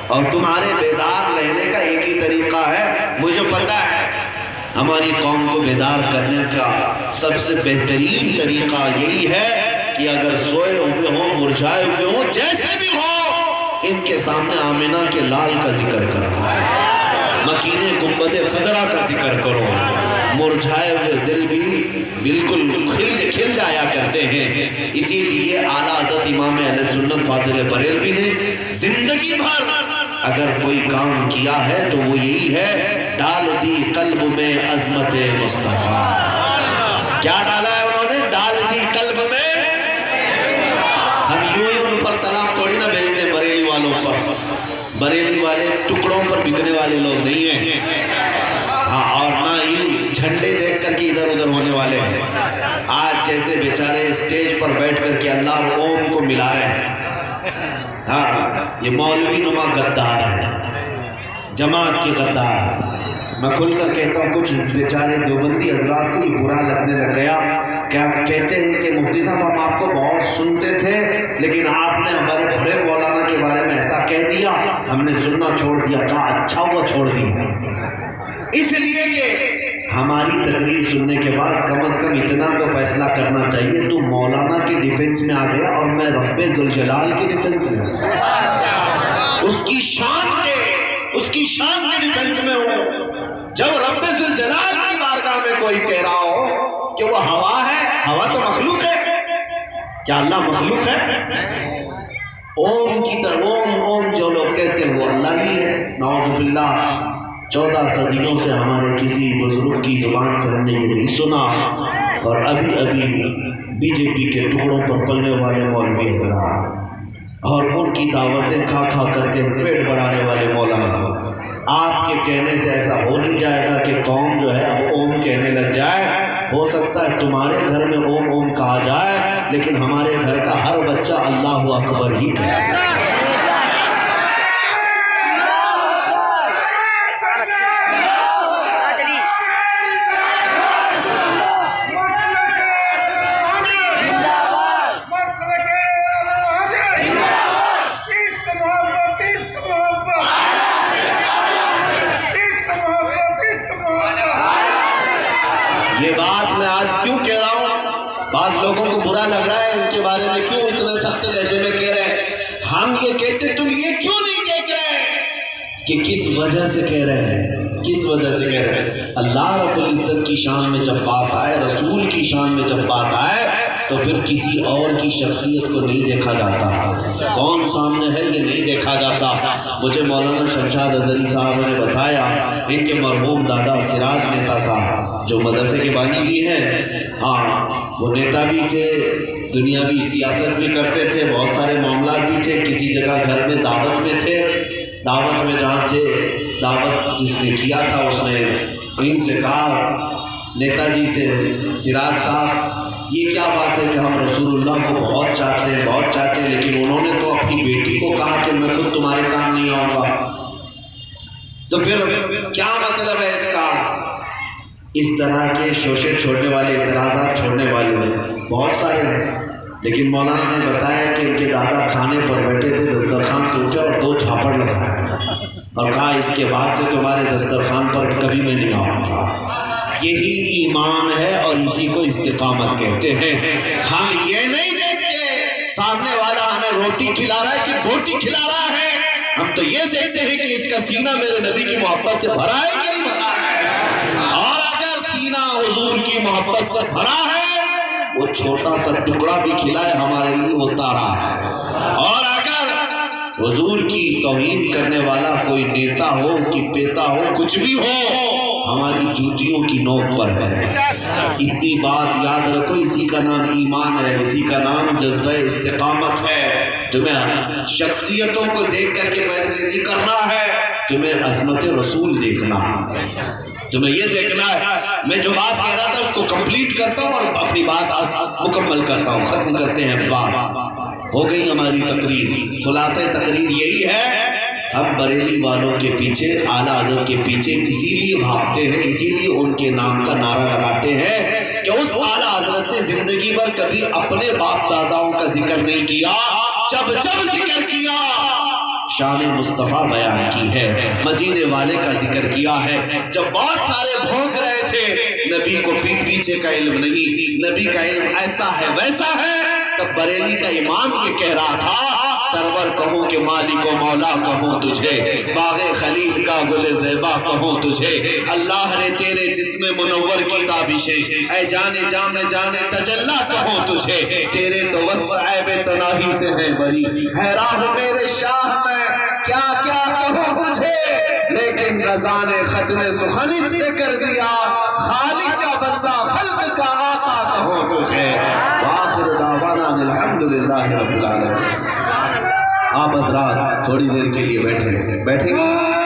اور تمہارے بیدار رہنے کا ایک ہی طریقہ ہے، مجھے پتا ہے ہماری قوم کو بیدار کرنے کا سب سے بہترین طریقہ یہی ہے کہ اگر سوئے ہوئے ہوں، مرجھائے ہوئے ہوں، جیسے بھی ہوں، ان کے سامنے آمنہ کے لال کا ذکر کرو، مکینے گنبد خضرا کا ذکر کرو۔ مرجھائے ہوئے دل بھی بالکل کھل جایا کرتے ہیں۔ اسی لیے اعلیٰ حضرت امام اہل سنت فاضل بریلوی نے زندگی بھر اگر کوئی کام کیا ہے تو وہ یہی ہے، ڈال دی قلب میں عظمت مصطفیٰ۔ کیا ڈالا ہے انہوں نے؟ ڈال دی قلب میں۔ ہم یوں ہی ان پر سلام تھوڑی نہ بھیجتے ہیں بریلی والوں پر، بریلی والے ٹکڑوں پر بکنے والے لوگ نہیں ہیں، ہاں، اور نہ ہی جھنڈے دیکھ کر کے ادھر ادھر ہونے والے ہیں۔ آج جیسے بیچارے اسٹیج پر بیٹھ کر کے اللہ اور اوم کو ملا رہے ہیں، ہاں، یہ مولوی نما غدار ہے، جماعت کے غدار۔ میں کھل کر کہتا ہوں کچھ بیچارے دیوبندی حضرات کو یہ برا لگنے لگ گیا، کیا کہتے ہیں کہ مفتی صاحب ہم آپ کو بہت سنتے تھے لیکن آپ نے ہمارے بڑے مولانا کے بارے میں ایسا کہہ دیا، ہم نے سننا چھوڑ دیا۔ کہا اچھا ہوا چھوڑ دیا، اس لیے کہ ہماری تقریر سننے کے بعد کم از کم اتنا تو فیصلہ کرنا چاہیے، تو مولانا کی ڈیفنس میں آ گیا اور میں رب ذوالجلال کی ڈیفنس میں ہوں، اس کی شان کے ڈیفنس میں ہوں۔ جب رب ذوالجلال کی بارگاہ میں کوئی کہہ رہا ہو کہ وہ ہوا ہے، ہوا تو مخلوق ہے، کیا اللہ مخلوق ہے؟ اوم کی طرح اوم جو لوگ کہتے ہیں وہ اللہ ہی ہے، نعوذ باللہ۔ 14 صدیوں سے ہمارے کسی بزرگ کی زبان سے ہم نے یہ نہیں سنا، اور ابھی بی جے پی کے ٹکڑوں پر پلنے والے مولوی حضرات اور ان کی دعوتیں کھا کر کے پیٹ بڑھانے والے مولانا، آپ کے کہنے سے ایسا ہو نہیں جائے گا کہ قوم جو ہے اب اوم کہنے لگ جائے۔ ہو سکتا ہے تمہارے گھر میں اوم اوم کہا جائے لیکن ہمارے گھر کا ہر بچہ اللہ اکبر ہی کہے۔ یہ بات میں آج کیوں کہہ رہا ہوں؟ بعض لوگوں کو برا لگ رہا ہے، ان کے بارے میں کیوں اتنے سخت لہجے میں کہہ رہے ہیں؟ ہم یہ کہتے تم یہ کیوں نہیں کہہ رہے کہ کس وجہ سے کہہ رہے ہیں، کس وجہ سے کہہ رہے ہیں؟ اللہ رب العزت کی شان میں جب بات آئے، رسول کی شان میں جب بات آئے تو پھر کسی اور کی شخصیت کو نہیں دیکھا جاتا، کون سامنے ہے یہ نہیں دیکھا جاتا۔ مجھے مولانا شمشاد اظہری صاحب نے بتایا، ان کے مرحوم دادا سراج نیتا صاحب جو مدرسے کے بانی بھی ہیں، ہاں وہ نیتا بھی تھے، دنیاوی سیاست بھی کرتے تھے، بہت سارے معاملات بھی تھے، کسی جگہ گھر میں دعوت میں تھے، دعوت میں جہاں تھے، دعوت جس نے کیا تھا اس نے ان سے کہا، نیتا جی سے، سراج صاحب یہ کیا بات ہے کہ ہم رسول اللہ کو بہت چاہتے ہیں لیکن انہوں نے تو اپنی بیٹی کو کہا کہ میں خود تمہارے کام نہیں آؤں گا، تو پھر کیا مطلب ہے اس کا؟ اس طرح کے شوشے چھوڑنے والے، اعتراضات چھوڑنے والے بہت سارے ہیں، لیکن مولانا نے بتایا کہ ان کے دادا کھانے پر بیٹھے تھے، دسترخوان سے اٹھے اور 2 جھاپڑ لگائے اور کہا اس کے بعد سے تمہارے دسترخوان پر کبھی میں نہیں آؤں گا۔ یہی ایمان ہے اور اسی کو استقامت کہتے ہیں۔ ہم یہ نہیں دیکھتے سامنے والا ہمیں روٹی کھلا رہا ہے کہ بوٹی کھلا رہا ہے، ہم تو یہ دیکھتے ہیں کہ اس کا سینہ میرے نبی کی محبت سے بھرا ہے کہ نہیں بھرا ہے، اور اگر سینہ حضور کی محبت سے بھرا ہے، وہ چھوٹا سا ٹکڑا بھی کھلائے ہمارے لیے وہ تارا ہے، اور اگر حضور کی توہین کرنے والا کوئی نیتا ہو کہ پیتا ہو کچھ بھی ہو، ہماری جوتیوں کی نوک پر ہے۔ اتنی بات یاد رکھو، اسی کا نام ایمان ہے، اسی کا نام جذبہ استقامت ہے۔ تمہیں شخصیتوں کو دیکھ کر کے فیصلے نہیں کرنا ہے، تمہیں عظمت رسول دیکھنا ہے، تمہیں یہ دیکھنا ہے۔ میں جو بات کہہ رہا تھا اس کو کمپلیٹ کرتا ہوں اور اپنی بات مکمل کرتا ہوں، ختم کرتے ہیں بات۔ ہو گئی ہماری تقریر، خلاصہ تقریر یہی ہے، ہم بریلی والوں کے پیچھے، اعلیٰ حضرت کے پیچھے اسی لیے بھاگتے ہیں، اسی لیے ان کے نام کا نعرہ لگاتے ہیں کہ اس اعلیٰ حضرت نے زندگی بھر کبھی اپنے باپ داداؤں کا ذکر نہیں کیا، جب ذکر کیا شان مصطفیٰ بیان کی ہے، مدینے والے کا ذکر کیا ہے۔ جب بہت سارے بھونک رہے تھے نبی کو پیٹ پیچھے کا علم نہیں، نبی کا علم ایسا ہے ویسا ہے، تب بریلی کا امام یہ کہہ رہا تھا سرور کہوں کہ مالک و مولا کہوں تجھے، باغ خلیل کا گل زیبا کہوں تجھے، اللہ نے تیرے جسم منور کی تابشیں، اے جانے جام جانے تجلا کہوں تجھے، تیرے تو وصف عیب تناہی سے ہے بری، حیران ہوں میرے شاہ میں کیا کیا کہوں تجھے، لیکن رضا نے ختم سخنف نے کر دیا، خالق کا بندہ خلق کا آقا کہوں تجھے۔ وآخر دعوانا الحمدللہ رب العالمین۔ آپ حضرات تھوڑی دیر کے لیے بیٹھیں۔